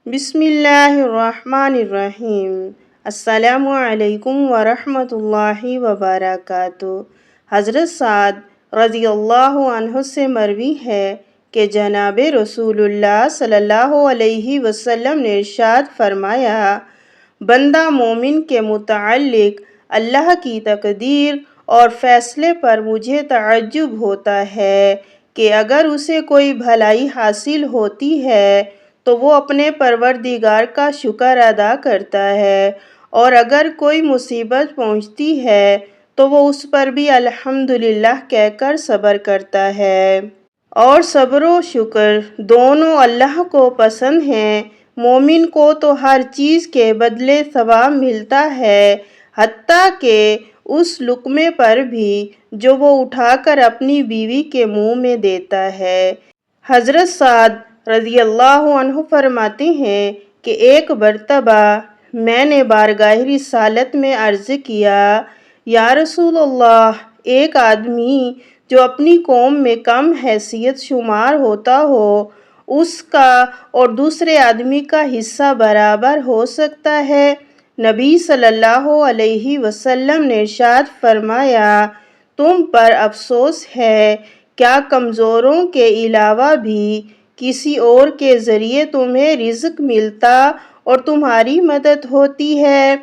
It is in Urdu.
بسم اللہ الرحمن الرحیم۔ السلام علیکم ورحمۃ اللہ وبرکاتہ۔ حضرت سعد رضی اللہ عنہ سے مروی ہے کہ جناب رسول اللہ صلی اللہ علیہ وسلم نے ارشاد فرمایا، بندہ مومن کے متعلق اللہ کی تقدیر اور فیصلے پر مجھے تعجب ہوتا ہے کہ اگر اسے کوئی بھلائی حاصل ہوتی ہے تو وہ اپنے پروردگار کا شکر ادا کرتا ہے، اور اگر کوئی مصیبت پہنچتی ہے تو وہ اس پر بھی الحمدللہ کہہ کر صبر کرتا ہے۔ اور صبر و شکر دونوں اللہ کو پسند ہیں۔ مومن کو تو ہر چیز کے بدلے ثواب ملتا ہے، حتیٰ کہ اس لقمے پر بھی جو وہ اٹھا کر اپنی بیوی کے منہ میں دیتا ہے۔ حضرت سعد رضی اللہ عنہ فرماتے ہیں کہ ایک مرتبہ میں نے بارگاہ رسالت میں عرض کیا، یا رسول اللہ، ایک آدمی جو اپنی قوم میں کم حیثیت شمار ہوتا ہو، اس کا اور دوسرے آدمی کا حصہ برابر ہو سکتا ہے؟ نبی صلی اللہ علیہ وسلم نے ارشاد فرمایا، تم پر افسوس ہے، کیا کمزوروں کے علاوہ بھی کسی اور کے ذریعے تمہیں رزق ملتا اور تمہاری مدد ہوتی ہے؟